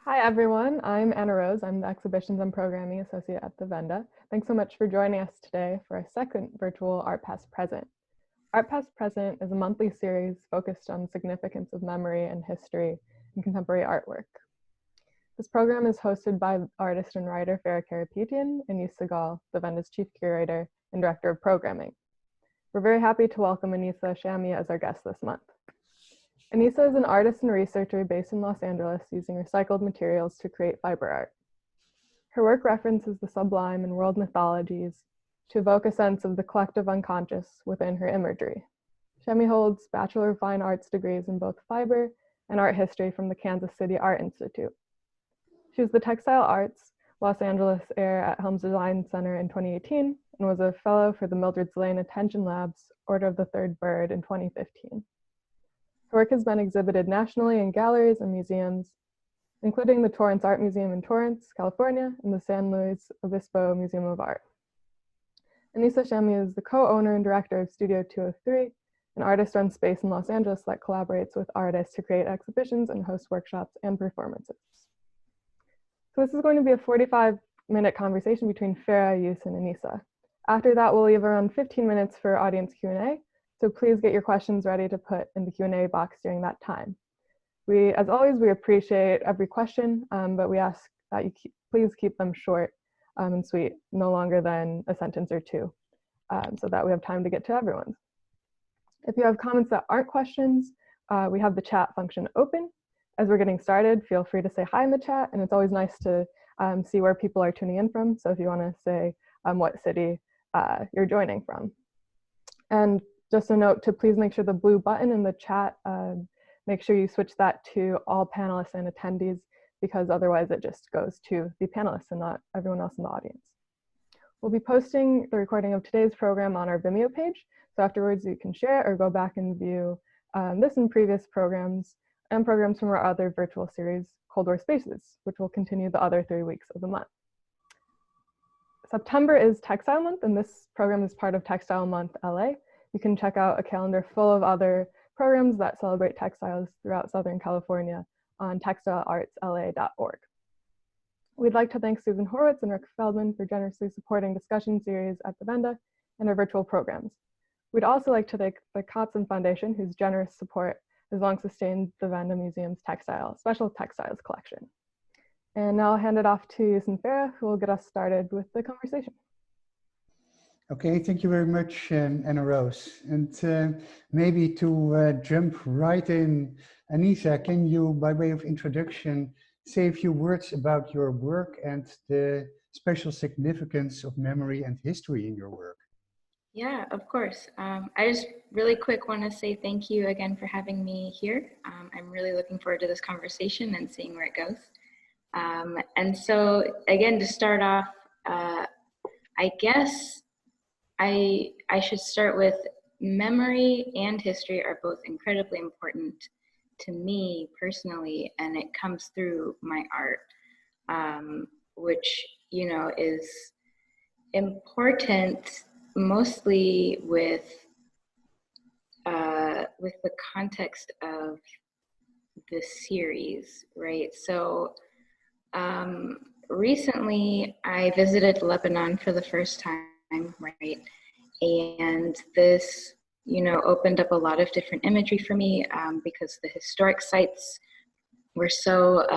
Hi everyone, I'm Anna Rose. I'm the Exhibitions and Programming Associate at the Wende. Thanks so much for joining us today for our second virtual Art Past Present. Art Past Present is a monthly series focused on the significance of memory and history in contemporary artwork. This program is hosted by artist and writer Farrah Karapetian and Joes Segal, the Wende's Chief Curator and Director of Programming. We're very happy to welcome Aneesa Shami as our guest this month. Aneesa is an artist and researcher based in Los Angeles using recycled materials to create fiber art. Her work references the sublime and world mythologies to evoke a sense of the collective unconscious within her imagery. Shami holds Bachelor of Fine Arts degrees in both fiber and art history from the Kansas City Art Institute. She was the Textile Arts Los Angeles Heir at Helms Design Center in 2018 and was a fellow for the Mildred Zlane Attention Lab's Order of the Third Bird in 2015. Her work has been exhibited nationally in galleries and museums, including the Torrance Art Museum in Torrance, California, and the San Luis Obispo Museum of Art. Aneesa Shami is the co-owner and director of Studio 203, an artist-run space in Los Angeles that collaborates with artists to create exhibitions and host workshops and performances. So this is going to be a 45-minute conversation between Farrah, Joes, and Aneesa. After that, we'll leave around 15 minutes for audience Q&A. So please get your questions ready to put in the Q&A box during that time. As always, we appreciate every question, but we ask that you please keep them short and sweet, no longer than a sentence or two, so that we have time to get to everyone's. If you have comments that aren't questions, we have the chat function open. As we're getting started, feel free to say hi in the chat, and it's always nice to see where people are tuning in from. So if you want to say what city you're joining from. And just a note to please make sure the blue button in the chat, make sure you switch that to all panelists and attendees, because otherwise it just goes to the panelists and not everyone else in the audience. We'll be posting the recording of today's program on our Vimeo page, so afterwards you can share or go back and view this and previous programs and programs from our other virtual series, Cold War Spaces, which will continue the other 3 weeks of the month. September is Textile Month, and this program is part of Textile Month LA. You can check out a calendar full of other programs that celebrate textiles throughout Southern California on textileartsla.org. We'd like to thank Susan Horwitz and Rick Feldman for generously supporting discussion series at the Wende and our virtual programs. We'd also like to thank the Kotzen Foundation, whose generous support has long sustained the Wende Museum's special textiles collection. And now I'll hand it off to Joes and Farrah, who will get us started with the conversation. Okay, thank you very much, Anna Rose. And maybe to jump right in, Aneesa, can you, by way of introduction, say a few words about your work and the special significance of memory and history in your work? Yeah, of course. I just really quick want to say thank you again for having me here. I'm really looking forward to this conversation and seeing where it goes. And so again, to start off, I guess I should start with memory and history are both incredibly important to me personally, and it comes through my art, which, you know, is important mostly with the context of the series, right? So recently I visited Lebanon for the first time, right? And this, you know, opened up a lot of different imagery for me because the historic sites were so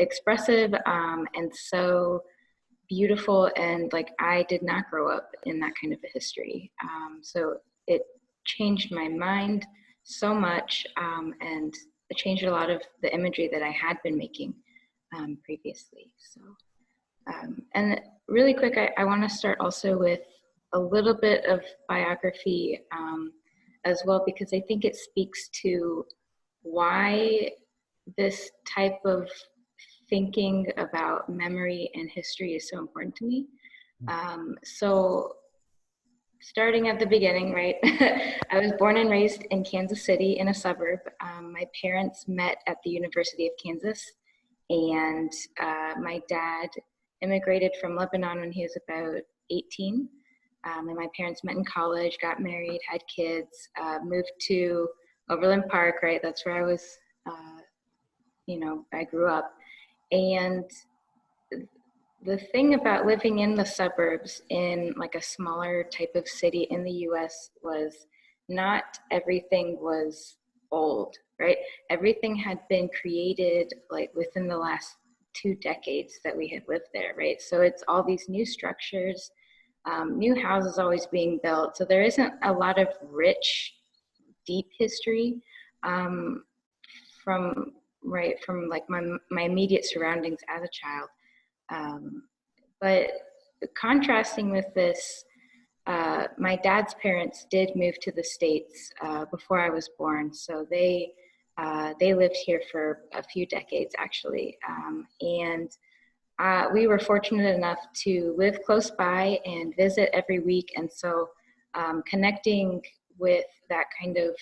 expressive and so beautiful, and like I did not grow up in that kind of a history. So it changed my mind so much, and it changed a lot of the imagery that I had been making previously. So, and really quick, I want to start also with a little bit of biography as well, because I think it speaks to why this type of thinking about memory and history is so important to me. So starting at the beginning, right? I was born and raised in Kansas City in a suburb. My parents met at the University of Kansas, and my dad immigrated from Lebanon when he was about 18. And my parents met in college, got married, had kids, moved to Overland Park, right? That's where I was, I grew up. And the thing about living in the suburbs in like a smaller type of city in the US was not everything was old, right? Everything had been created like within the last 2 decades that we had lived there, right? So it's all these new structures, new houses always being built. So there isn't a lot of rich, deep history from like my immediate surroundings as a child. But contrasting with this, my dad's parents did move to the States before I was born. So they lived here for a few decades, actually. And we were fortunate enough to live close by and visit every week. And so connecting with that kind of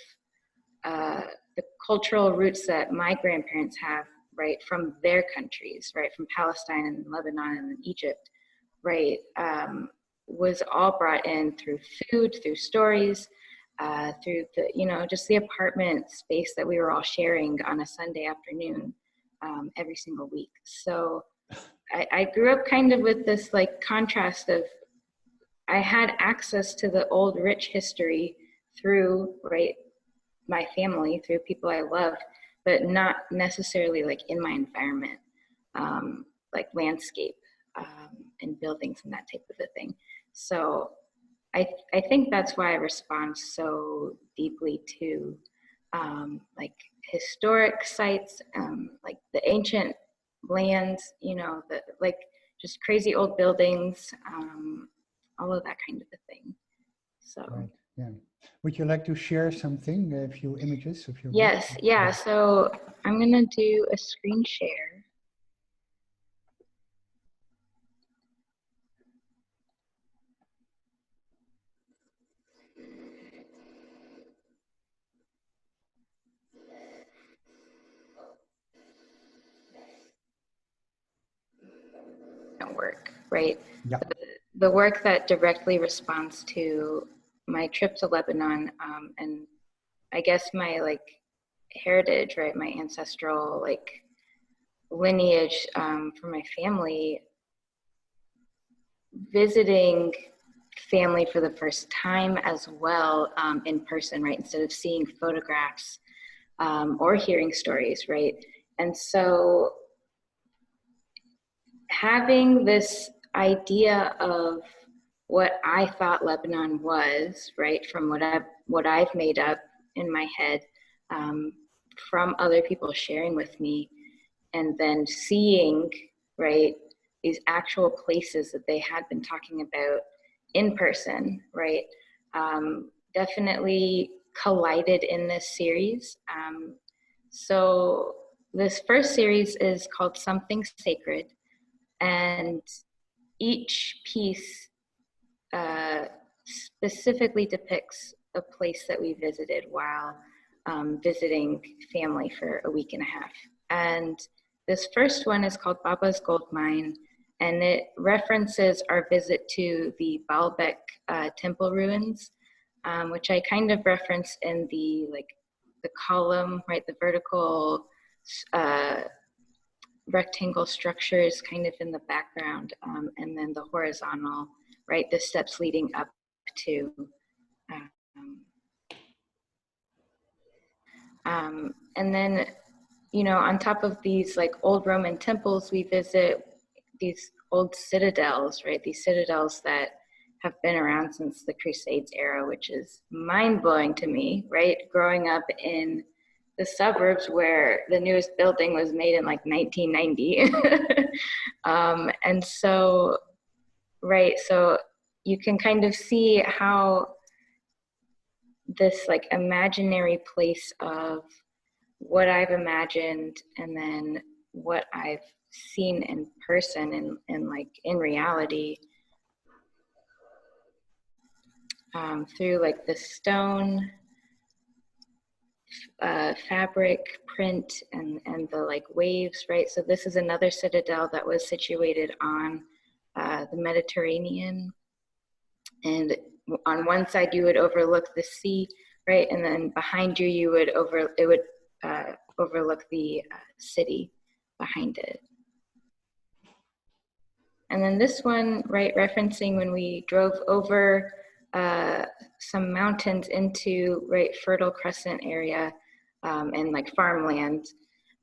the cultural roots that my grandparents have, right, from their countries, right, from Palestine and Lebanon and Egypt, right, was all brought in through food, through stories, through the, just the apartment space that we were all sharing on a Sunday afternoon every single week. So I grew up kind of with this like contrast of I had access to the old rich history through, right, my family, through people I love, but not necessarily like in my environment, like landscape and buildings and that type of a thing. So I think that's why I respond so deeply to like historic sites, like the ancient lands, the like just crazy old buildings, all of that kind of a thing. So. Right. Yeah. Would you like to share something, a few images of your Yes, work? yeah. So I'm gonna do a screen share. Work, right? Yeah. The work that directly responds to my trip to Lebanon, and I guess my like heritage, right? My ancestral like lineage for my family, visiting family for the first time as well in person, right? Instead of seeing photographs or hearing stories, right? And so having this idea of what I thought Lebanon was, right, from what I've made up in my head, from other people sharing with me, and then seeing, right, these actual places that they had been talking about in person, right, definitely collided in this series. So this first series is called Something Sacred, and each piece specifically depicts a place that we visited while visiting family for a week and a half. And this first one is called Baba's Gold Mine, and it references our visit to the Baalbek temple ruins, which I kind of reference in the column, right, the vertical rectangle structures kind of in the background, and then the horizontal, right, the steps leading up to. And then, on top of these like old Roman temples, we visit these old citadels, right? These citadels that have been around since the Crusades era, which is mind-blowing to me, right? Growing up in the suburbs where the newest building was made in like 1990. And so, right, so you can kind of see how this like imaginary place of what I've imagined and then what I've seen in person and like in reality, through like the stone fabric print and the like waves, right? So this is another citadel that was situated on the Mediterranean, and on one side you would overlook the sea, right? And then behind you, it would overlook the city behind it. And then this one, right, referencing when we drove over some mountains into, right, Fertile Crescent area and like farmland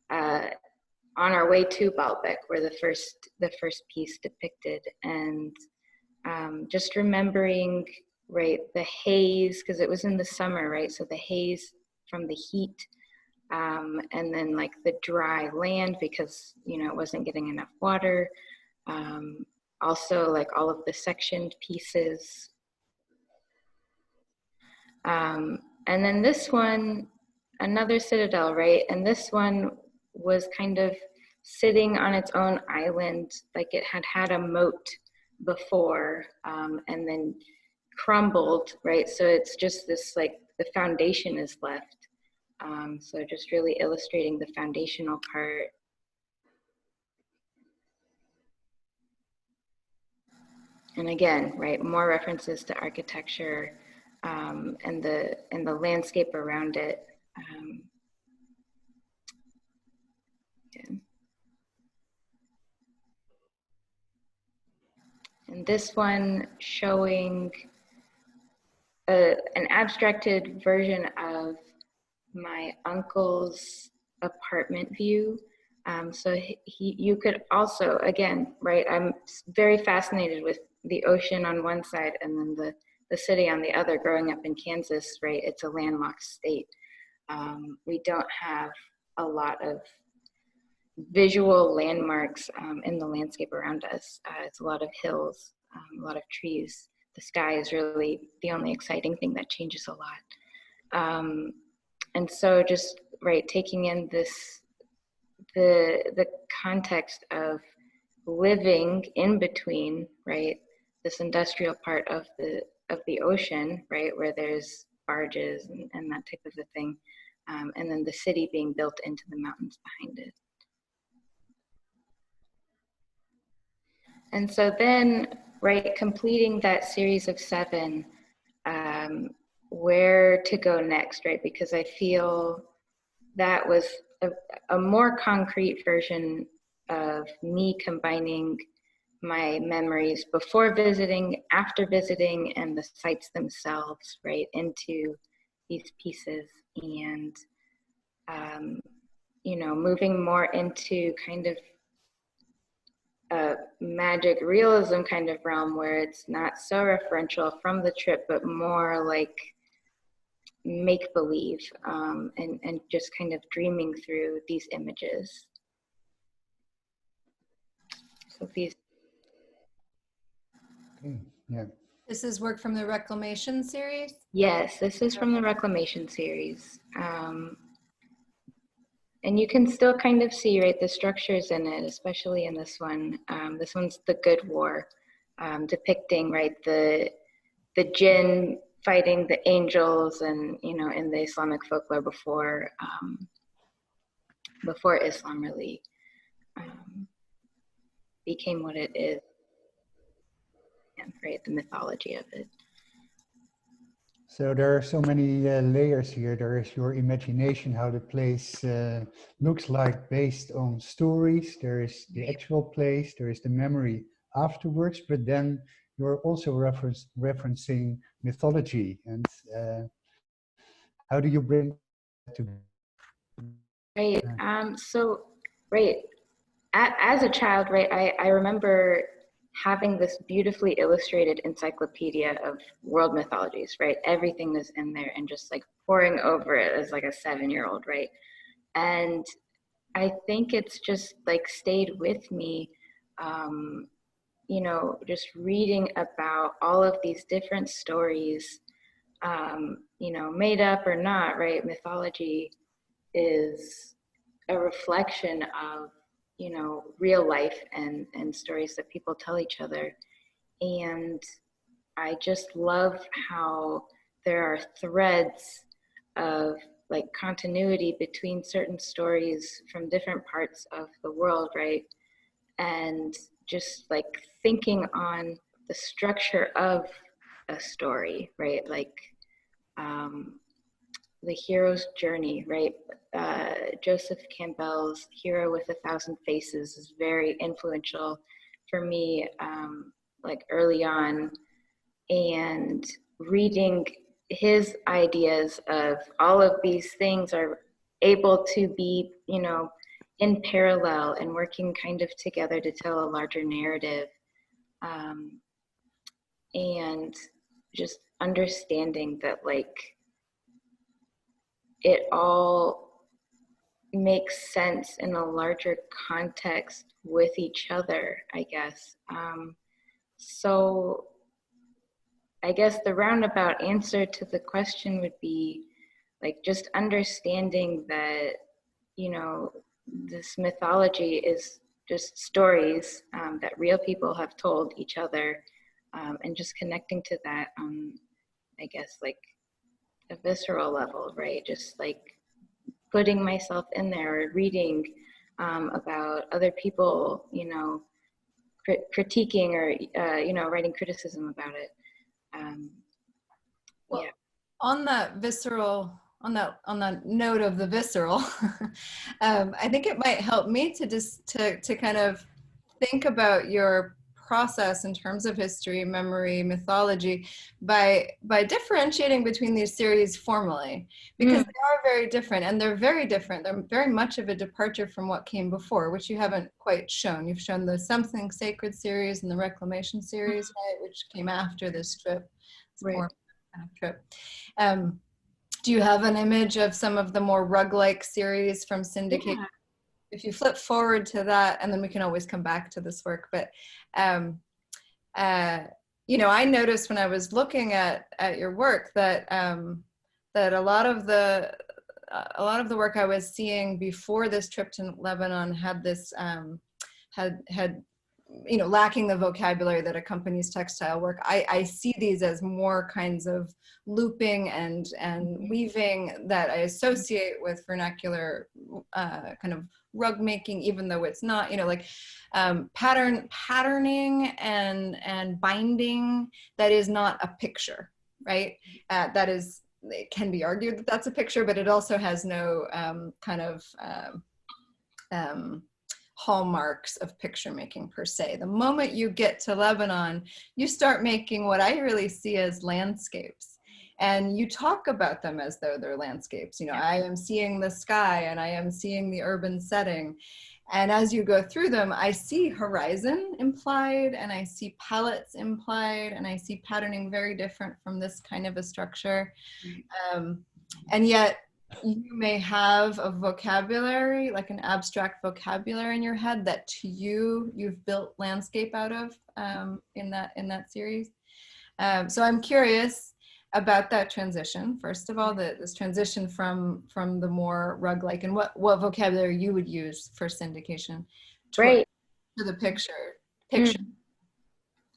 on our way to Baalbek, where the first piece depicted. And just remembering, right, the haze, because it was in the summer, right, so the haze from the heat, and then like the dry land because, you know, it wasn't getting enough water. Also like all of the sectioned pieces. And then this one, another citadel, right? And this one was kind of sitting on its own island, like it had had a moat before, and then crumbled, right? So it's just this, like the foundation is left. So just really illustrating the foundational part. And again, right, more references to architecture and the landscape around it. Again. And this one showing an abstracted version of my uncle's apartment view. So you could also, again, right, I'm very fascinated with the ocean on one side and then the city on the other. Growing up in Kansas, right, it's a landlocked state. We don't have a lot of visual landmarks in the landscape around us. It's a lot of hills, a lot of trees. The sky is really the only exciting thing that changes a lot. And so just, right, taking in this, the context of living in between, right, this industrial part of the ocean, right, where there's barges and that type of a thing, and then the city being built into the mountains behind it. And so then, right, completing that series of 7, where to go next, right? Because I feel that was a more concrete version of me combining my memories before visiting, after visiting, and the sites themselves, right, into these pieces. And, you know, moving more into kind of a magic realism kind of realm where it's not so referential from the trip, but more like make-believe, and just kind of dreaming through these images. So these. Okay, yeah. This is work from the Reclamation series? Yes, this is from the Reclamation series. And you can still kind of see, right, the structures in it, especially in this one. This one's the Good War, depicting, right, the jinn fighting the angels, and, you know, in the Islamic folklore before Islam really became what it is, and, right, the mythology of it. So there are so many layers here. There is your imagination, how the place looks like based on stories. There is the actual place. There is the memory afterwards. But then you're also referencing mythology. And how do you bring that together? Right. So, right, as a child, right, I remember having this beautifully illustrated encyclopedia of world mythologies, right? Everything was in there and just like poring over it as like a 7-year-old, right? And I think it's just like stayed with me, you know, just reading about all of these different stories, you know, made up or not, right? Mythology is a reflection of, you know, real life and stories that people tell each other. And I just love how there are threads of like continuity between certain stories from different parts of the world, right? And just like thinking on the structure of a story, right? Like the hero's journey, right? Joseph Campbell's Hero with a Thousand Faces is very influential for me, like early on, and reading his ideas of all of these things are able to be, you know, in parallel and working kind of together to tell a larger narrative. And just understanding that, like, it all makes sense in a larger context with each other, I guess. So I guess the roundabout answer to the question would be, like, just understanding that, you know, this mythology is just stories that real people have told each other, and just connecting to that on, I guess, like a visceral level, right? Just like putting myself in there, or reading about other people, you know, critiquing or, you know, writing criticism about it. Well, yeah. on that visceral, on that note of the visceral, I think it might help me to just to kind of think about your process in terms of history, memory, mythology, by differentiating between these series formally, because they are very different, and they're very different. They're very much of a departure from what came before, which you haven't quite shown. You've shown the Something Sacred series and the Reclamation series, right, which came after this trip. It's Right. more kind of trip. Do you have an image of some of the more rug-like series from Syndicate? Yeah. If you flip forward to that, and then we can always come back to this work, but you know, I noticed when I was looking at your work that that a lot of the work I was seeing before this trip to Lebanon had this had you know, lacking the vocabulary that accompanies textile work. I see these as more kinds of looping and weaving that I associate with vernacular kind of rug making, even though it's not, you know, like patterning and binding that is not a picture, right? That is, it can be argued that that's a picture, but it also has no kind of hallmarks of picture making per se. The moment you get to Lebanon, you start making what I really see as landscapes. And you talk about them as though they're landscapes. You know, I am seeing the sky and I am seeing the urban setting. And as you go through them, I see horizon implied, and I see palettes implied, and I see patterning very different from this kind of a structure. And yet, you may have a vocabulary, like an abstract vocabulary in your head that to you, you've built landscape out of in that series. So I'm curious about that transition. First of all, this transition from the more rug-like, and what vocabulary you would use for syndication to the picture.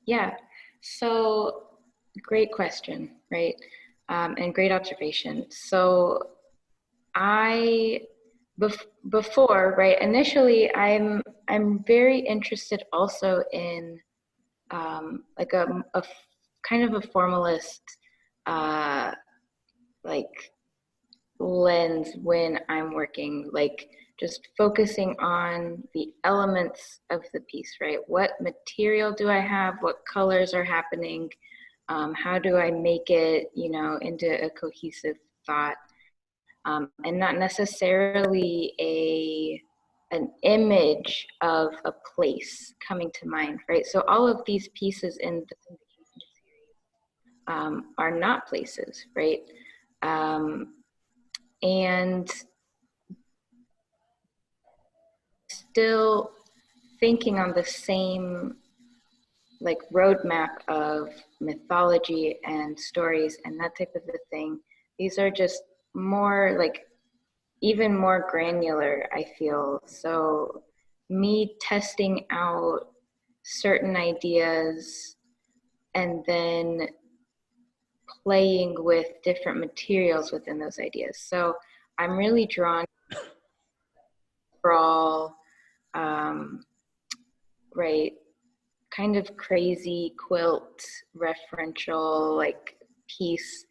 Yeah, so great question, right? And great observation. So before, right, initially I'm very interested also in like a kind of a formalist like lens when I'm working, like just focusing on the elements of the piece, right? What material do I have? What colors are happening? How do I make it, you know, into a cohesive thought? And not necessarily an image of a place coming to mind, right? So all of these pieces in the syndication series are not places, right? And still thinking on the same like roadmap of mythology and stories and that type of a thing. These are just more like even more granular, I feel. So me testing out certain ideas and then playing with different materials within those ideas. So I'm really drawn to sprawl, right, kind of crazy quilt referential like piece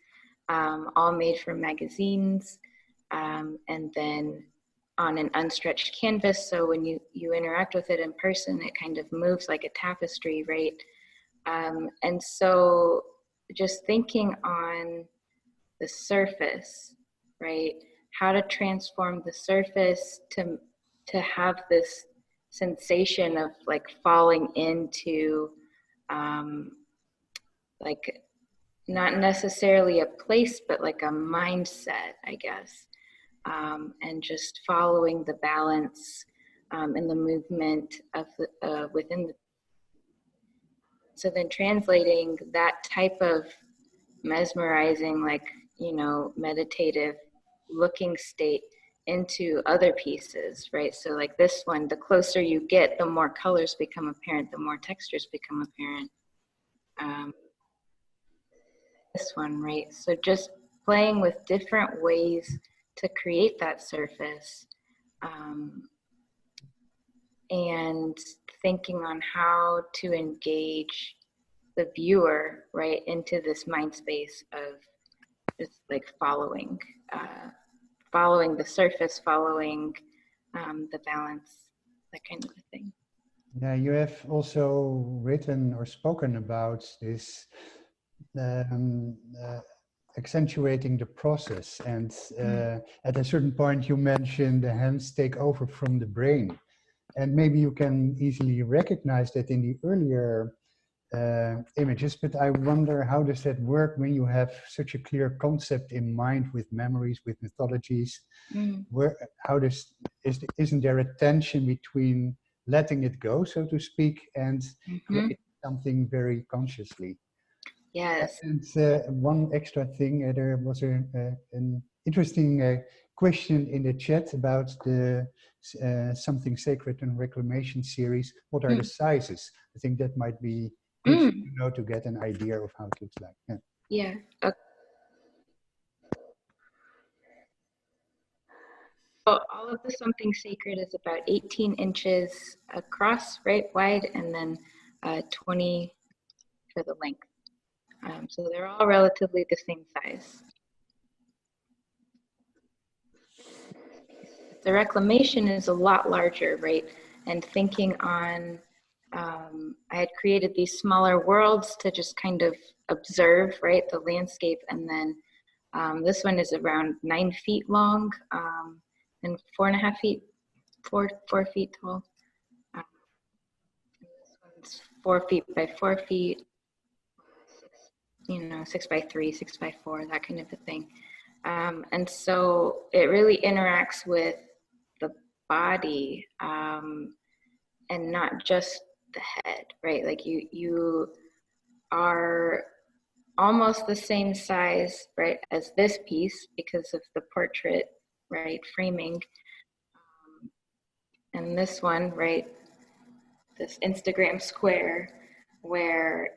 all made from magazines, and then on an unstretched canvas. So when you interact with it in person, it kind of moves like a tapestry, right? And so just thinking on the surface, right? How to transform the surface to have this sensation of like falling into like not necessarily a place, but like a mindset, I guess. And just following the balance and the movement of the within the. So then translating that type of mesmerizing, like, you know, meditative looking state into other pieces, right? So like this one, the closer you get, the more colors become apparent, the more textures become apparent. This one, right? So just playing with different ways to create that surface, and thinking on how to engage the viewer, right, into this mind space of just like following the surface, following the balance, that kind of a thing. Yeah, you have also written or spoken about this accentuating the process, and at a certain point you mentioned the hands take over from the brain, and maybe you can easily recognize that in the earlier images, but I wonder, how does that work when you have such a clear concept in mind with memories, with mythologies? Isn't there a tension between letting it go, so to speak, and creating something very consciously? Yes. And one extra thing, there was an interesting question in the chat about the Something Sacred and Reclamation series. What are the sizes? I think that might be good to know, to get an idea of how it looks like. Yeah. Okay. So all of the Something Sacred is about 18 inches across, right, wide, and then 20 for the length. So they're all relatively the same size. The reclamation is a lot larger, right? And thinking on, I had created these smaller worlds to just kind of observe, right, the landscape. And then this one is around 9 feet long and 4.5 feet, 4 feet tall. This one's 4 feet by 4 feet, 6 by 3, 6 by 4, that kind of a thing. And so it really interacts with the body and not just the head, right? Like you are almost the same size, right, as this piece because of the portrait, right, framing. And this one, right, this Instagram square, where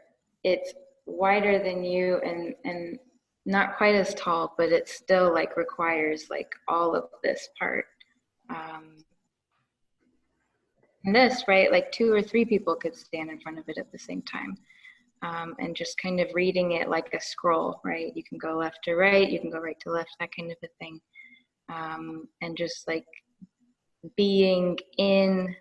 it's wider than you and not quite as tall, but it still like requires like all of this part. And this, right, like 2 or 3 people could stand in front of it at the same time. And just kind of reading it like a scroll, right? You can go left to right, you can go right to left, that kind of a thing. And just like being in,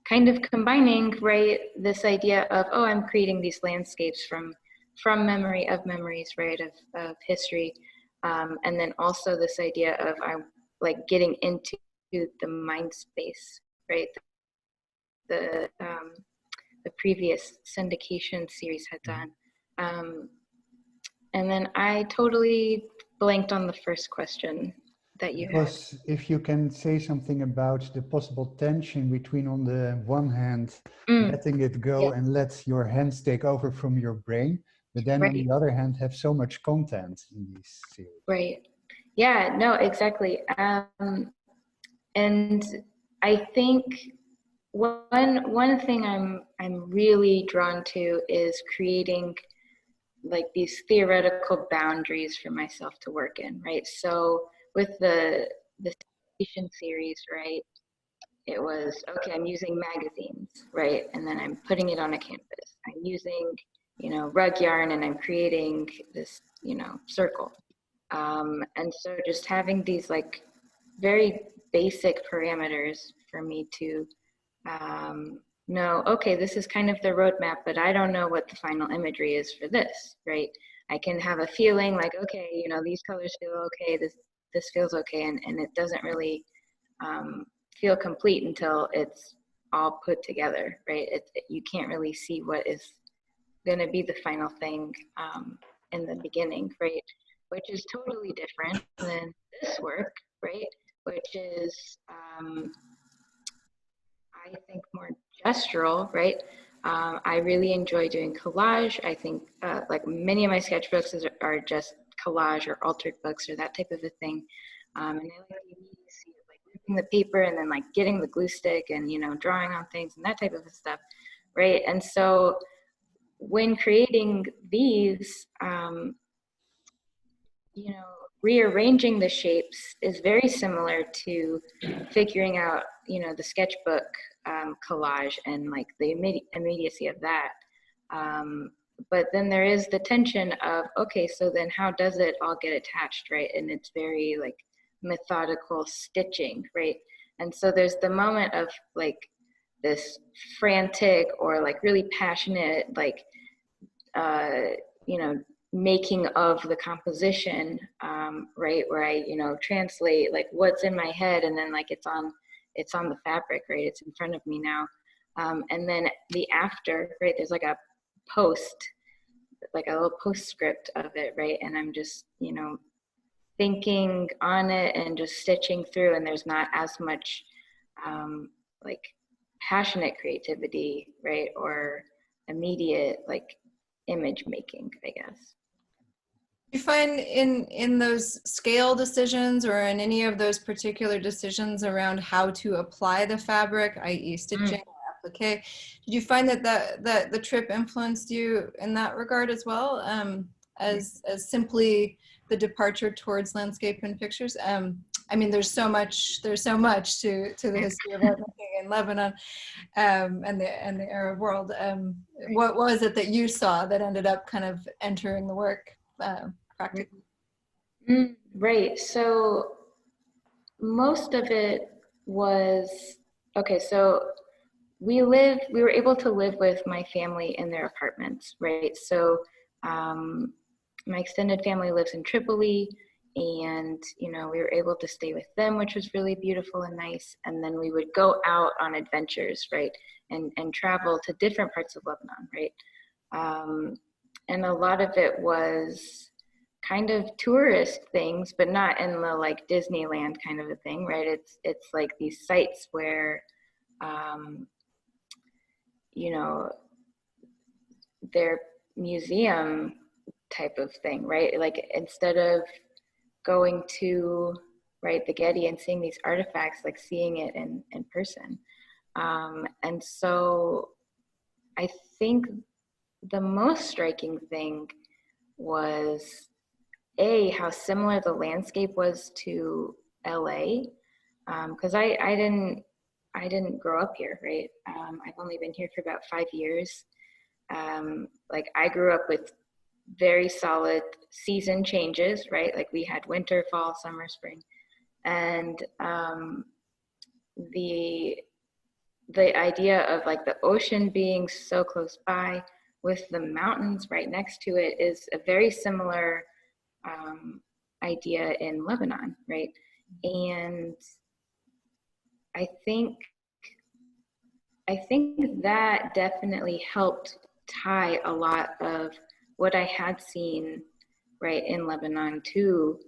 kind of combining, right, this idea of, oh, I'm creating these landscapes from memory of memories, right, of history. And then also this idea of I'm like getting into the mind space, right? The previous syndication series had done. And then I totally blanked on the first question that you had. If you can say something about the possible tension between, on the one hand, letting it go and let your hands take over from your brain, but then on the other hand, have so much content in these series. Right. Yeah, no, exactly. And I think one thing I'm really drawn to is creating like these theoretical boundaries for myself to work in, right? So with the station series, right, it was, okay, I'm using magazines, right? And then I'm putting it on a canvas. I'm using, rug yarn, and I'm creating this, circle. And so just having these like very basic parameters for me to know, okay, this is kind of the roadmap, but I don't know what the final imagery is for this, right? I can have a feeling like, okay, these colors feel okay, this feels okay, and it doesn't really feel complete until it's all put together, right? You can't really see what is going to be the final thing in the beginning, right? Which is totally different than this work, right? Which is, I think, more gestural, right? I really enjoy doing collage. I think like many of my sketchbooks are just collage or altered books or that type of a thing. And I like the immediacy of like ripping the paper and then like getting the glue stick and, drawing on things and that type of stuff, right? And so when creating these, rearranging the shapes is very similar to figuring out, the sketchbook collage and like the immediacy of that. But then there is the tension of, okay, so then how does it all get attached, right? And it's very like methodical stitching, right? And so there's the moment of like this frantic or like really passionate, like, making of the composition, right, where I, translate like what's in my head, and then like it's on the fabric, right? It's in front of me now. And then the after, right, there's like a post, like a little postscript of it, right? And I'm just, thinking on it and just stitching through, and there's not as much like passionate creativity, right, or immediate like image making, I guess. You find in those scale decisions or in any of those particular decisions around how to apply the fabric, i.e. stitching or applique, did you find that the trip influenced you in that regard as well, as simply the departure towards landscape and pictures? I mean, there's so much to the history of art making in Lebanon and the Arab world. What was it that you saw that ended up kind of entering the work practically? Right. So most of it was, okay, so we were able to live with my family in their apartments, right? So my extended family lives in Tripoli, and we were able to stay with them, which was really beautiful and nice. And then we would go out on adventures, right, and travel to different parts of Lebanon, right? And a lot of it was kind of tourist things, but not in the like Disneyland kind of a thing, right? It's like these sites where they're museum type of thing, right? Like instead of going to, right, the Getty and seeing these artifacts, like seeing it in person. And so I think the most striking thing was how similar the landscape was to LA, because I didn't grow up here, right? I've only been here for about 5 years. Like I grew up with very solid season changes, right? Like we had winter, fall, summer, spring, and the idea of like the ocean being so close by with the mountains right next to it is a very similar idea in Lebanon, right? And I think that definitely helped tie a lot of what I had seen, right, in Lebanon to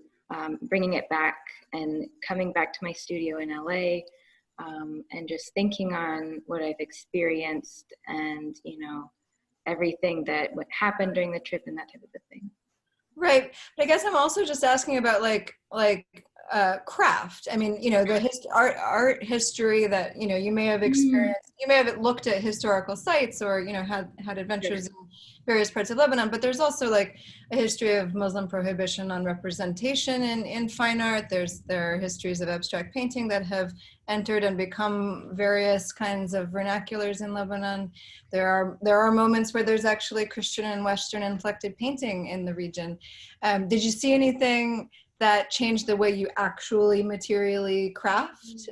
bringing it back and coming back to my studio in LA, and just thinking on what I've experienced and, everything that happened during the trip and that type of a thing. Right. But I guess I'm also just asking about like craft. I mean, you know, the art history that, you know, you may have experienced, you may have looked at historical sites or, you know, had adventures in various parts of Lebanon, but there's also like a history of Muslim prohibition on representation in fine art. There are histories of abstract painting that have entered and become various kinds of vernaculars in Lebanon. There are moments where there's actually Christian and Western inflected painting in the region. Did you see anything that changed the way you actually materially craft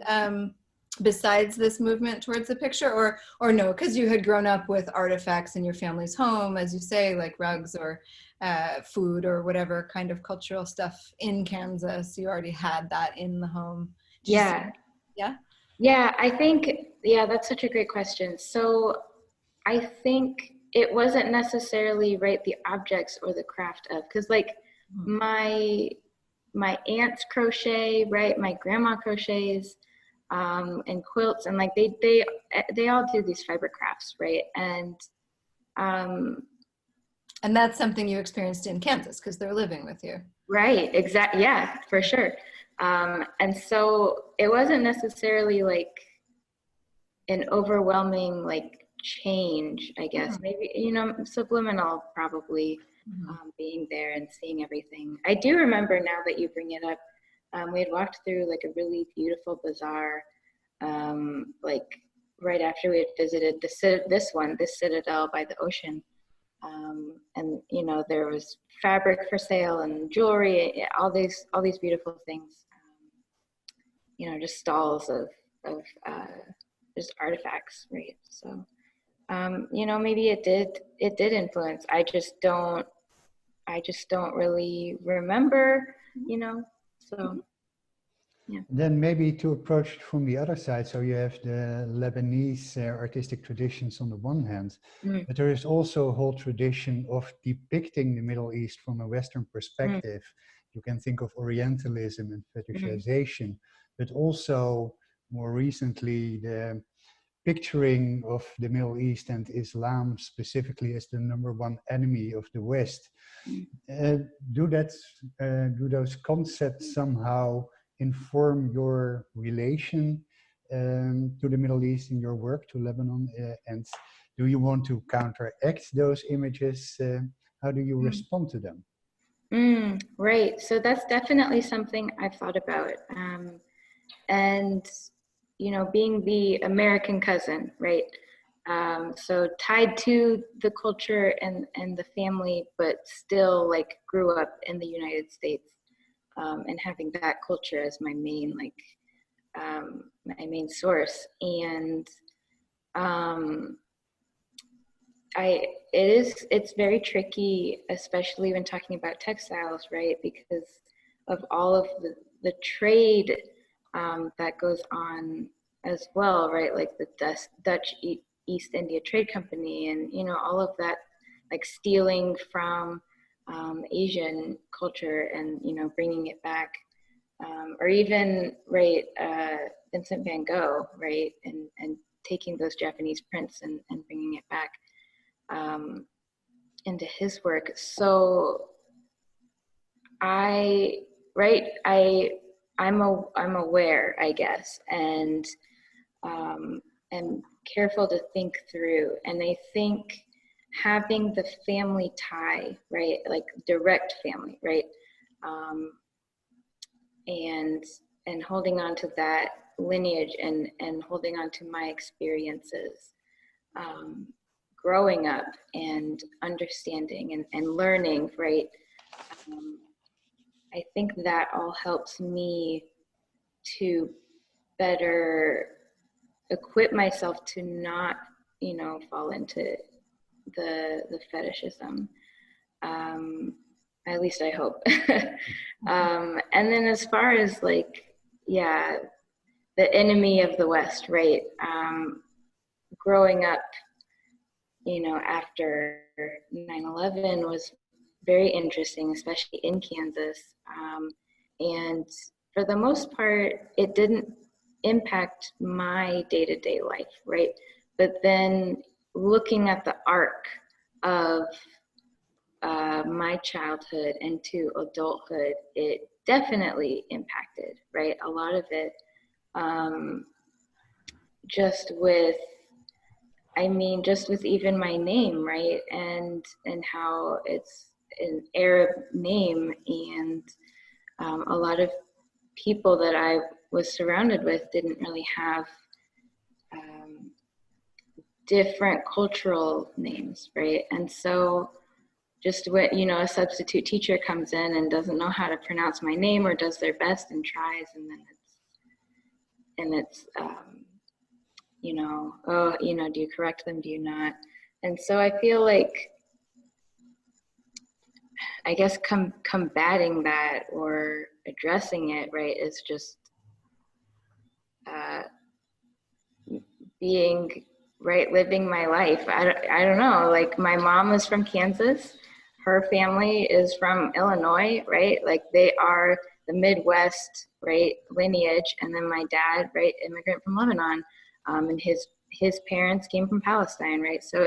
besides this movement towards the picture, or no, because you had grown up with artifacts in your family's home, as you say, like rugs or food or whatever kind of cultural stuff in Kansas, you already had that in the home? Yeah, I think, that's such a great question. So I think it wasn't necessarily the objects or the craft of, because like my aunts crochet, right? My grandma crochets and quilts, and like they all do these fiber crafts, right? And that's something you experienced in Kansas because they're living with you. Right, exactly. Yeah, for sure. And so it wasn't necessarily like an overwhelming like change, I guess. Maybe, you know, subliminal probably. Being there and seeing everything. I do remember, now that you bring it up, we had walked through like a really beautiful bazaar, like right after we had visited this citadel by the ocean, and you know, there was fabric for sale and jewelry, all these beautiful things, you know, just stalls of just artifacts, right? So you know, maybe it did influence. I just don't really remember, you know, so yeah. Then maybe to approach it from the other side. So you have the Lebanese artistic traditions on the one hand, but there is also a whole tradition of depicting the Middle East from a Western perspective. You can think of Orientalism and fetishization, but also more recently the picturing of the Middle East and Islam specifically as the #1 enemy of the West. Do those concepts somehow inform your relation to the Middle East in your work, to Lebanon? And do you want to counteract those images? How do you respond to them? Right. So that's definitely something I've thought about. And you know, being the American cousin, right? So tied to the culture and the family, but still like grew up in the United States, and having that culture as my main my main source. And it's very tricky, especially when talking about textiles, right? Because of all of the trade that goes on as well, right? Like the Dutch East India Trade Company, and you know, all of that, like stealing from Asian culture and, you know, bringing it back, or even Vincent van Gogh, right, and taking those Japanese prints and bringing it back into his work. So I'm aware, I guess, and careful to think through. And I think having the family tie, right, like direct family, right, and holding on to that lineage and holding on to my experiences, growing up and understanding and learning, right. I think that all helps me to better equip myself to not, you know, fall into the fetishism. At least I hope. And then as far as like, yeah, the enemy of the West, right? Growing up, you know, after 9/11 was very interesting, especially in Kansas. And for the most part, it didn't impact my day-to-day life, right? But then looking at the arc of my childhood into adulthood, it definitely impacted, right? A lot of it, just with even my name, right? And how it's an Arab name, and a lot of people that I was surrounded with didn't really have different cultural names, right? And so just when, a substitute teacher comes in and doesn't know how to pronounce my name, or does their best and tries, and then it's oh, do you correct them? Do you not? And so I feel like, I guess combating that or addressing it, right, is just being, right, living my life. I don't know, like my mom is from Kansas, her family is from Illinois, right? Like they are the Midwest, right, lineage. And then my dad, right, immigrant from Lebanon, and his parents came from Palestine, right? So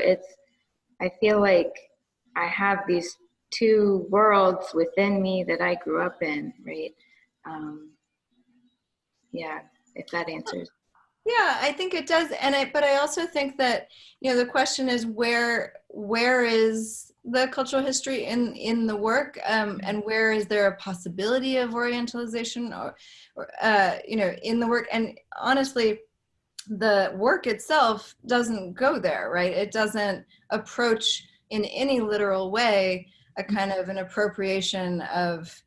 I feel like I have these two worlds within me that I grew up in, right? Yeah, if that answers. Yeah, I think it does. But I also think that, the question is where is the cultural history in the work, and where is there a possibility of Orientalization or in the work? And honestly, the work itself doesn't go there, right? It doesn't approach in any literal way a kind of an appropriation of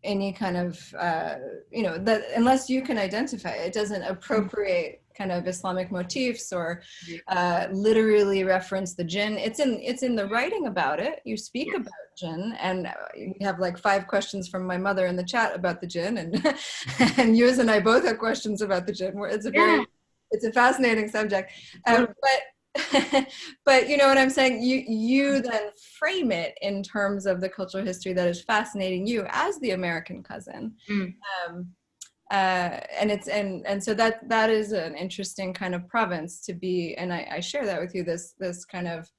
any kind of that, unless you can identify it doesn't appropriate kind of Islamic motifs or literally reference the jinn. It's in the writing about it. You speak about jinn, and you have like 5 questions from my mother in the chat about the jinn, and and Joes and I both have questions about the jinn. It's a fascinating subject, but you know what I'm saying? You then frame it in terms of the cultural history that is fascinating you as the American cousin. And so that is an interesting kind of province to be, and I share that with you, this kind of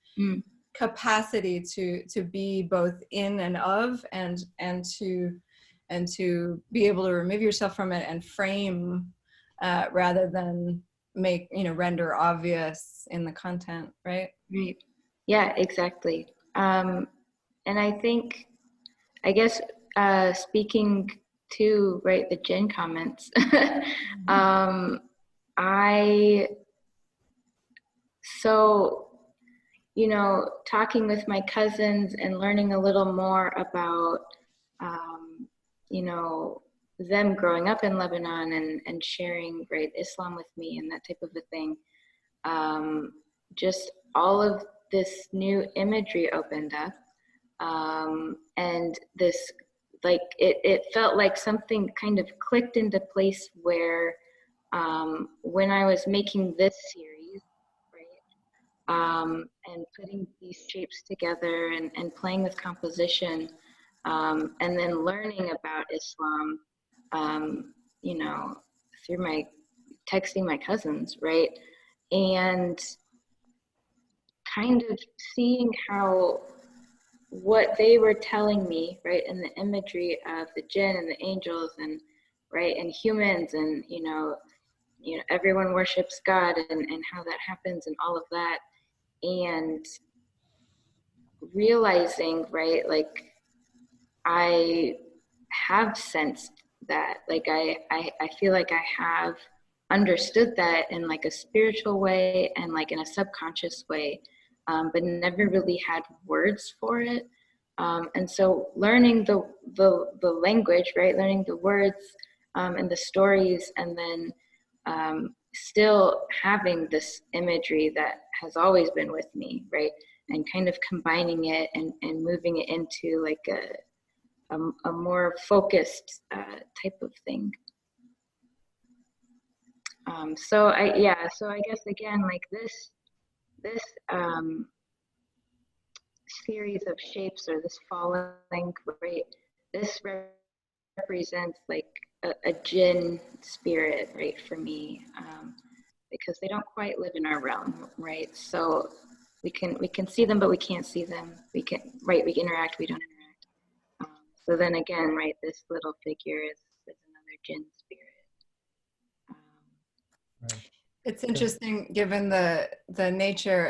capacity to be both in and of, and to be able to remove yourself from it and frame rather than make, render obvious in the content, right? Right. Yeah, exactly. And I think, I guess, speaking to, right, the jinn comments, talking with my cousins and learning a little more about, them growing up in Lebanon and sharing, right, Islam with me and that type of a thing. Just all of this new imagery opened up. And this, like, it felt like something kind of clicked into place where, when I was making this series, right, and putting these shapes together and playing with composition, and then learning about Islam, through texting my cousins, right? And kind of seeing how what they were telling me, right, in the imagery of the jinn and the angels and, right, and humans, and, everyone worships God, and how that happens and all of that. And realizing, right, like I have sensed that, like I feel like I have understood that in like a spiritual way and like in a subconscious way, but never really had words for it. And so learning the language, right, learning the words, and the stories, and then still having this imagery that has always been with me, right, and kind of combining it and moving it into like a more focused type of thing. So I guess again, like this series of shapes, or this falling, right, this represents like a jinn spirit, right, for me, because they don't quite live in our realm, right? So we can see them, but we can't see them. We can interact, we don't interact. So then again, right, this little figure is another Jinn spirit. Right. It's interesting, given the nature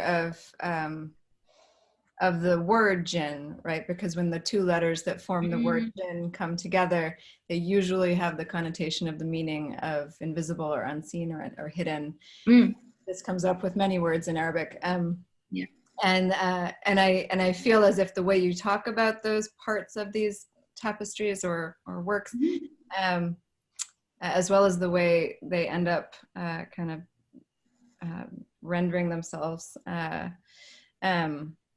of the word jinn, right? Because when the two letters that form the word jinn come together, they usually have the connotation of the meaning of invisible or unseen or hidden. This comes up with many words in Arabic. Yeah. And I feel as if the way you talk about those parts of these tapestries or works, as well as the way they end up kind of rendering themselves,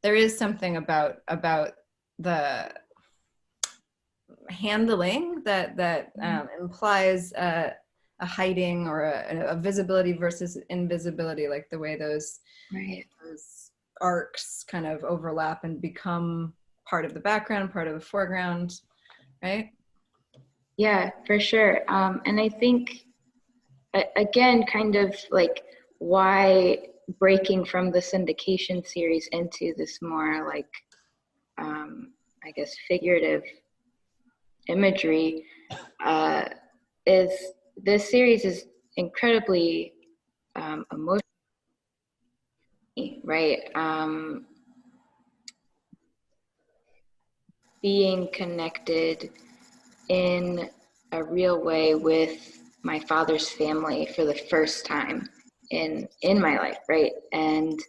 there is something about the handling that implies a hiding or a visibility versus invisibility, like the way those arcs kind of overlap and become part of the background, part of the foreground, right? Yeah, for sure. And I think, again, kind of like why breaking from the syndication series into this more like, I guess, figurative imagery is this series is incredibly emotional, right? Being connected in a real way with my father's family for the first time in my life, right? And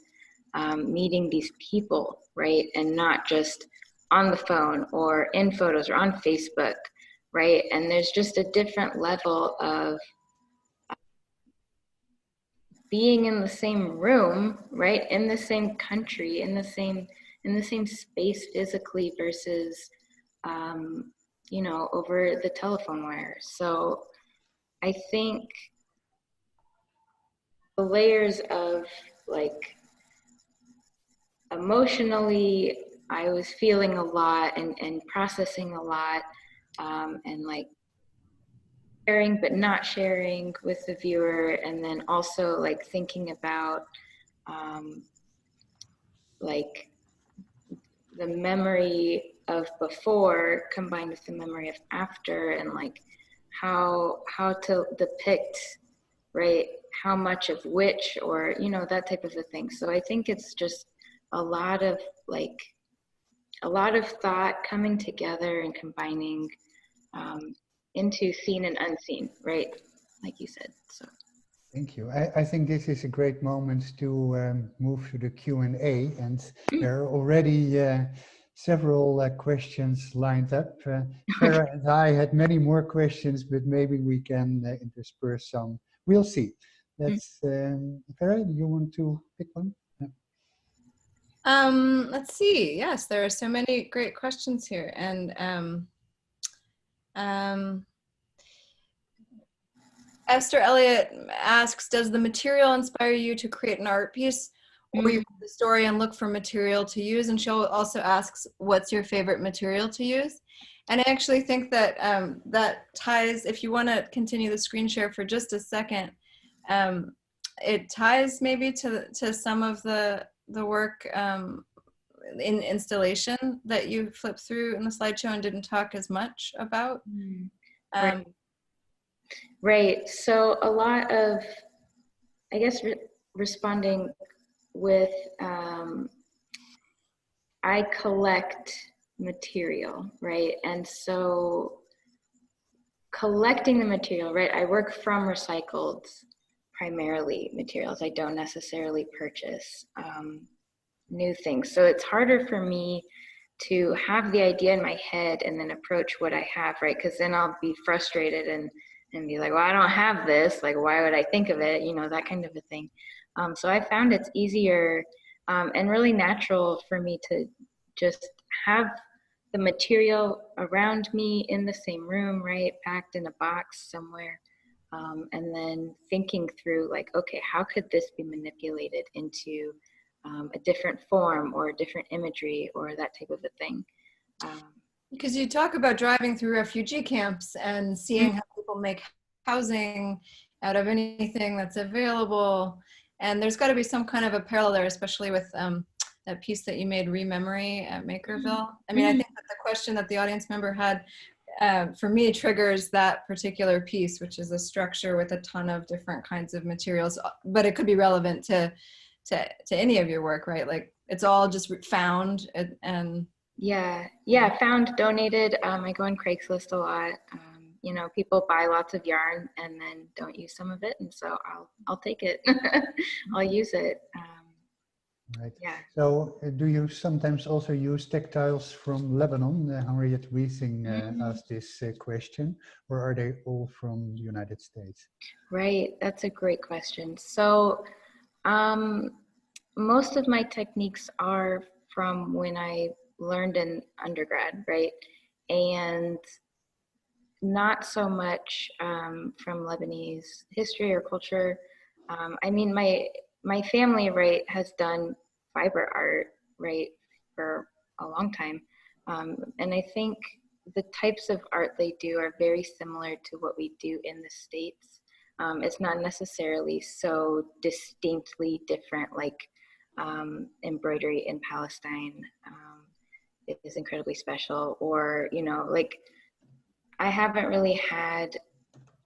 meeting these people, right? And not just on the phone or in photos or on Facebook, right? And there's just a different level of being in the same room, right? In the same country, in the same space physically versus you know, over the telephone wire. So I think the layers of like emotionally, I was feeling a lot and processing a lot, and like sharing but not sharing with the viewer, and then also like thinking about like the memory of before combined with the memory of after, and like how to depict, right, how much of which, or you know, that type of a thing. So I think it's just a lot of thought coming together and combining into seen and unseen, right, like you said. So thank you. I think this is a great moment to move to the Q&A, and there are already several questions lined up. Farrah and I had many more questions, but maybe we can intersperse some. We'll see. Let's, Farrah, do you want to pick one? Let's see. Yes, there are so many great questions here. And Esther Elliott asks, does the material inspire you to create an art piece, or you read the story and look for material to use? And she also asks, what's your favorite material to use? And I actually think that that ties, if you want to continue the screen share for just a second, it ties maybe to some of the work in installation that you flipped through in the slideshow and didn't talk as much about. Right. So a lot of, I guess, responding with, I collect material, right? And so collecting the material, right? I work from recycled, primarily, materials. I don't necessarily purchase new things. So it's harder for me to have the idea in my head and then approach what I have, right? Because then I'll be frustrated and be like, well, I don't have this. Like, why would I think of it? You know, that kind of a thing. So I found it's easier and really natural for me to just have the material around me in the same room, right? Packed in a box somewhere. And then thinking through like, okay, how could this be manipulated into a different form or a different imagery or that type of a thing. Because you talk about driving through refugee camps and seeing how people make housing out of anything that's available. And there's got to be some kind of a parallel there, especially with that piece that you made, Rememory at Makerville. I mean, I think the question that the audience member had, for me, triggers that particular piece, which is a structure with a ton of different kinds of materials, but it could be relevant to any of your work, right? Like it's all just found and yeah, found, donated. I go on Craigslist a lot. You know, people buy lots of yarn and then don't use some of it, and so I'll take it. I'll use it. Right. Yeah. So do you sometimes also use textiles from Lebanon? Henriette Wiesing asked this question, or are they all from the United States? Right, that's a great question. So most of my techniques are from when I learned in undergrad, right? And not so much from Lebanese history or culture. I mean, my family, right, has done fiber art, right, for a long time. And I think the types of art they do are very similar to what we do in the States. It's not necessarily so distinctly different, like embroidery in Palestine is incredibly special, or, you know, like I haven't really had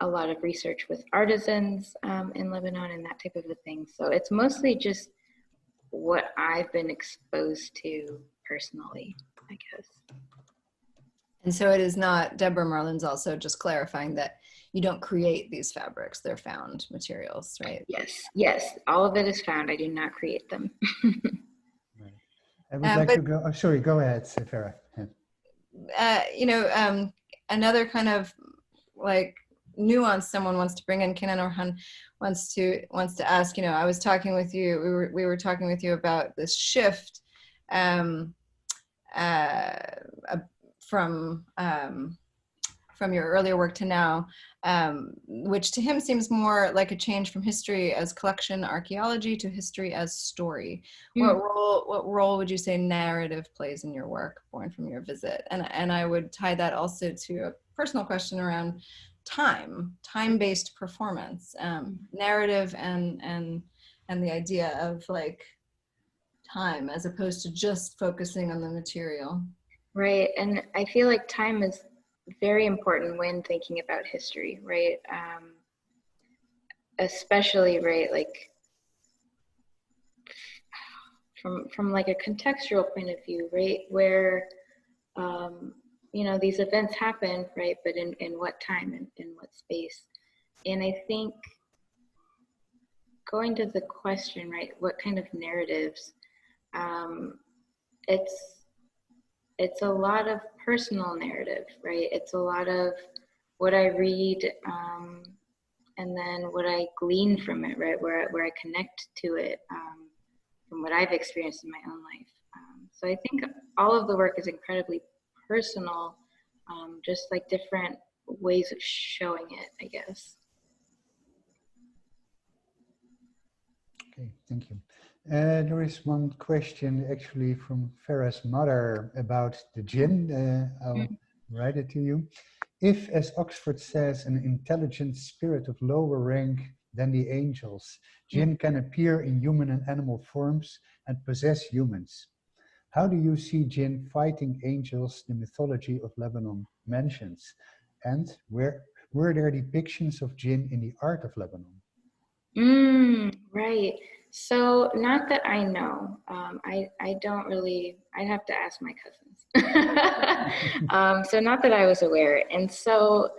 a lot of research with artisans in Lebanon and that type of a thing. So it's mostly just what I've been exposed to personally, I guess. And so it is not, Deborah Merlin's also just clarifying that you don't create these fabrics, they're found materials, right? Yes, all of it is found. I do not create them. Right. I would like to go, oh, sorry, go ahead, Farrah. You know, another kind of like nuance someone wants to bring in, Kenan Orhan wants to ask, you know, I was talking with you, we were talking with you about this shift from your earlier work to now, which to him seems more like a change from history as collection archaeology to history as story. What role would you say narrative plays in your work born from your visit? And I would tie that also to a personal question around time-based performance, narrative and the idea of like time as opposed to just focusing on the material. Right, and I feel like time is very important when thinking about history, right? Especially, right, like from like a contextual point of view, right, where you know, these events happen, right, but in what time and in what space. And I think going to the question, right, what kind of narratives, it's a lot of personal narrative, right? It's a lot of what I read and then what I glean from it, right? Where I connect to it from what I've experienced in my own life. So I think all of the work is incredibly personal, just like different ways of showing it, I guess. Okay, thank you. There is one question actually from Farah's mother about the jinn. I'll write it to you. If, as Oxford says, an intelligent spirit of lower rank than the angels, jinn can appear in human and animal forms and possess humans, how do you see jinn fighting angels the mythology of Lebanon mentions? And were there depictions of jinn in the art of Lebanon? Right. So not that I know. I don't really, I'd have to ask my cousins. So not that I was aware. And so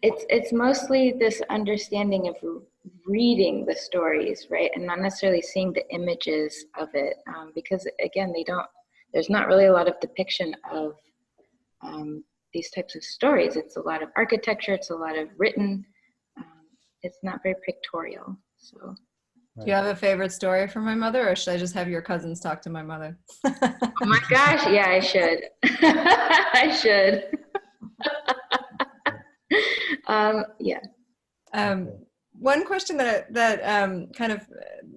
it's mostly this understanding of reading the stories, right? And not necessarily seeing the images of it. Because again, there's not really a lot of depiction of these types of stories. It's a lot of architecture, it's a lot of written. It's not very pictorial. So, do you have a favorite story from my mother, or should I just have your cousins talk to my mother? Oh my gosh, yeah, I should. I should. Yeah. One question that kind of,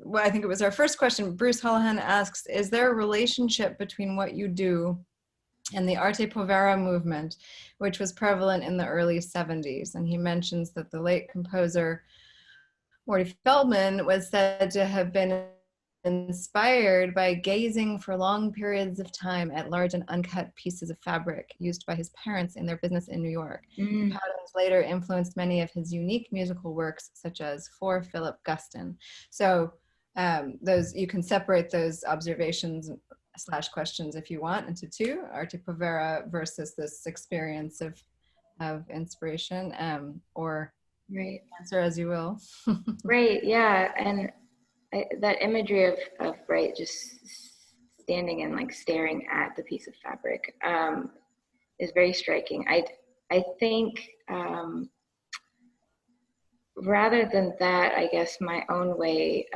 well, I think it was our first question, Bruce Holohan asks, is there a relationship between what you do and the Arte Povera movement, which was prevalent in the early 70s? And he mentions that the late composer Morty Feldman was said to have been inspired by gazing for long periods of time at large and uncut pieces of fabric used by his parents in their business in New York. Patterns later influenced many of his unique musical works, such as For Philip Guston. So those, you can separate those observations / questions if you want into two: arte povera versus this experience of inspiration, or Right. answer as you will. Right. Yeah. And that imagery of right, just standing and like staring at the piece of fabric is very striking. I think rather than that, I guess my own way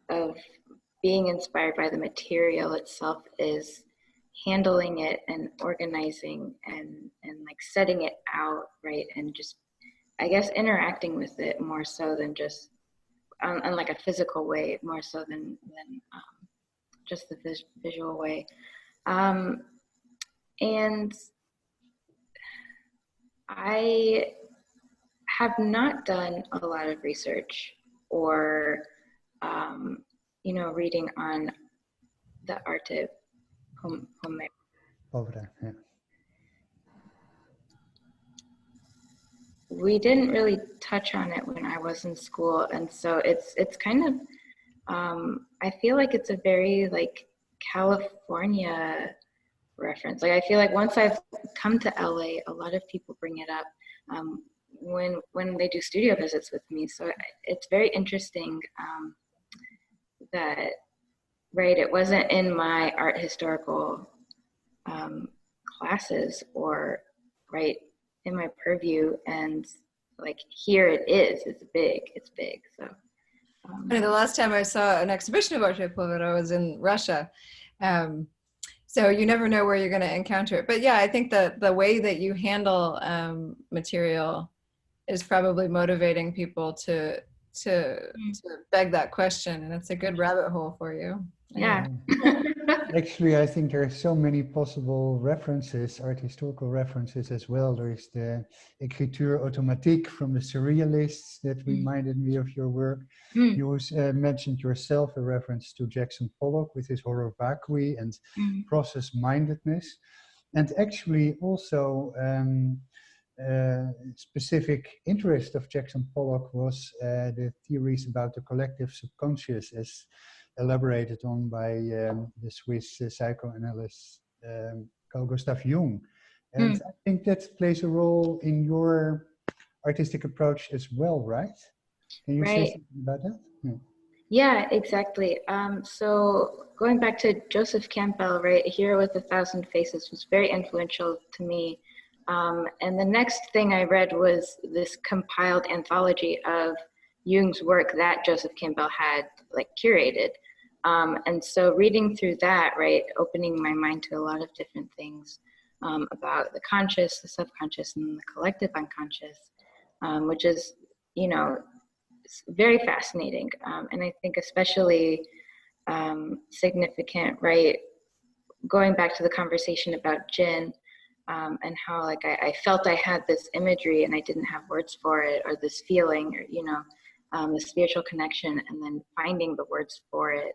of being inspired by the material itself is handling it and organizing and like setting it out, right, and just, I guess, interacting with it more so than just on like a physical way, more so than just the visual way. And I have not done a lot of research or, you know, reading on the arte Povera, yeah. We didn't really touch on it when I was in school, and so it's kind of I feel like it's a very like California reference. Like I feel like once I've come to LA, a lot of people bring it up when they do studio visits with me. So it's very interesting that, right, it wasn't in my art historical classes or right in my purview, and like here it is. It's big. So the last time I saw an exhibition of arte povera was in Russia. So you never know where you're going to encounter it. But yeah, I think that the way that you handle material is probably motivating people to beg that question, and it's a good rabbit hole for you. Yeah. Actually, I think there are so many possible references, art historical references as well. There is the écriture automatique from the Surrealists that reminded me of your work. You mentioned yourself a reference to Jackson Pollock with his horror vacui and process mindedness. And actually also specific interest of Jackson Pollock was the theories about the collective subconscious, as elaborated on by the Swiss psychoanalyst Carl Gustav Jung. And I think that plays a role in your artistic approach as well, right? Can you say something about that? Yeah, exactly. So going back to Joseph Campbell, right, Here with a Thousand Faces was very influential to me. And the next thing I read was this compiled anthology of Jung's work that Joseph Campbell had like curated. And so reading through that, right, opening my mind to a lot of different things about the conscious, the subconscious, and the collective unconscious, which is, you know, very fascinating. And I think especially significant, right, going back to the conversation about Jin, and how like I felt I had this imagery and I didn't have words for it, or this feeling, or, you know, the spiritual connection, and then finding the words for it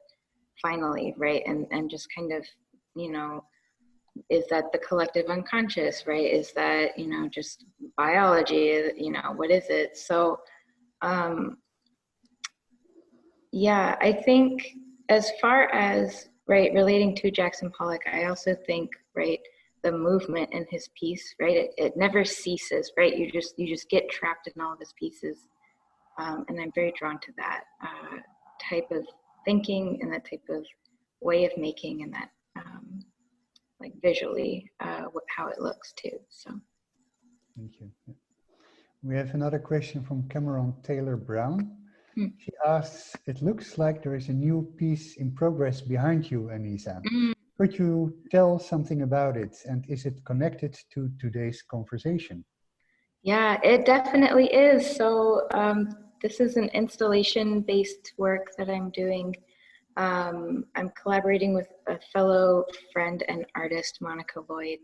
finally, right, and just kind of, you know, is that the collective unconscious, right? Is that, you know, just biology, you know, what is it? So yeah, I think as far as, right, relating to Jackson Pollock, I also think, right, the movement in his piece, right, it never ceases, right? You just get trapped in all of his pieces, and I'm very drawn to that type of thinking and that type of way of making, and that like visually how it looks too. So thank you. We have another question from Cameron Taylor Brown. She asks, it looks like there is a new piece in progress behind you, Aneesa. Could you tell something about it, and is it connected to today's conversation? Yeah, it definitely is. So this is an installation-based work that I'm doing. I'm collaborating with a fellow friend and artist, Monica Lloyd,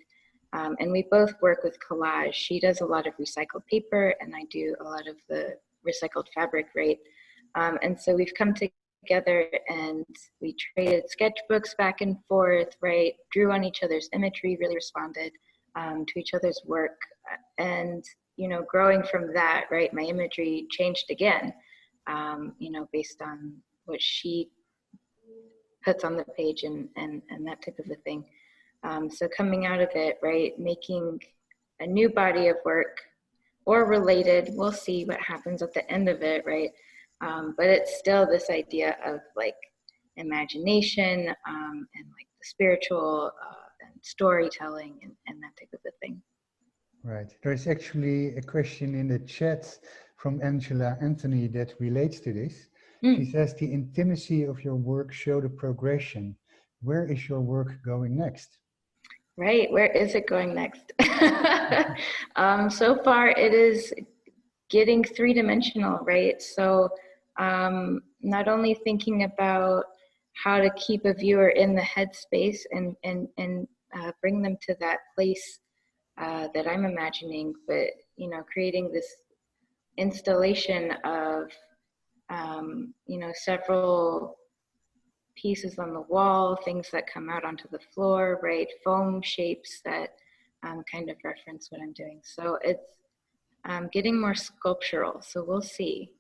and we both work with collage. She does a lot of recycled paper, and I do a lot of the recycled fabric, right? And so we've come together and we traded sketchbooks back and forth, right? Drew on each other's imagery, really responded to each other's work. And, you know, growing from that, right, my imagery changed again, you know, based on what she puts on the page and that type of a thing. So coming out of it, right, making a new body of work or related, we'll see what happens at the end of it, right? But it's still this idea of like imagination and like the spiritual and storytelling and that type of a thing. Right. There's actually a question in the chat from Angela Anthony that relates to this. She says, the intimacy of your work showed a progression. Where is your work going next? Right, where is it going next? So far it is getting three-dimensional, right? So not only thinking about how to keep a viewer in the headspace and bring them to that place that I'm imagining, but, you know, creating this installation of, you know, several pieces on the wall, things that come out onto the floor, right? Foam shapes that kind of reference what I'm doing. So it's getting more sculptural. So we'll see.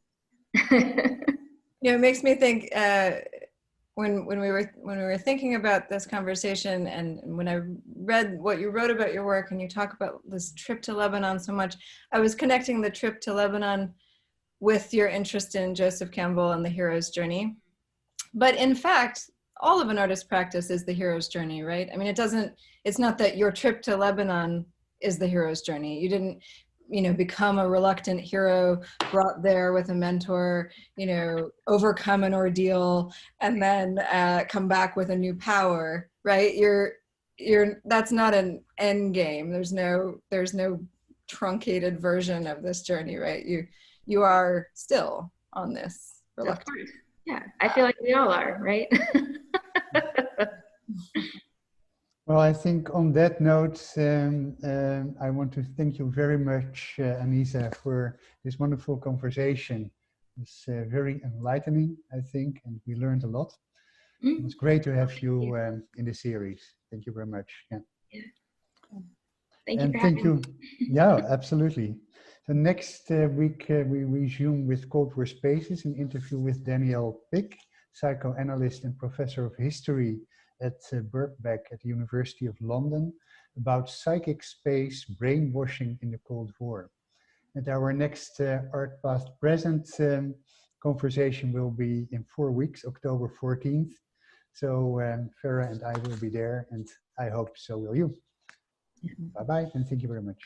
Yeah, it makes me think when we were thinking about this conversation, and when I read what you wrote about your work, and you talk about this trip to Lebanon so much, I was connecting the trip to Lebanon with your interest in Joseph Campbell and the hero's journey. But in fact, all of an artist's practice is the hero's journey, right? I mean, it's not that your trip to Lebanon is the hero's journey. You didn't, you know, become a reluctant hero, brought there with a mentor, you know, overcome an ordeal, and then come back with a new power, right? That's not an end game. There's no truncated version of this journey, right? You are still on this reluctant. Yeah, I feel like we all are, right? Well, I think on that note, I want to thank you very much, Aneesa, for this wonderful conversation. It's very enlightening, I think, and we learned a lot. It was great to have you in the series. Thank you very much. Yeah. Thank you for having me. Yeah, absolutely. So next week, we resume with Cold War Spaces, an interview with Danielle Pick, psychoanalyst and professor of history at Birkbeck at the University of London, about psychic space brainwashing in the Cold War. And our next Art Past Present conversation will be in 4 weeks, October 14th. So Farrah and I will be there, and I hope so will you. Bye-bye, and thank you very much.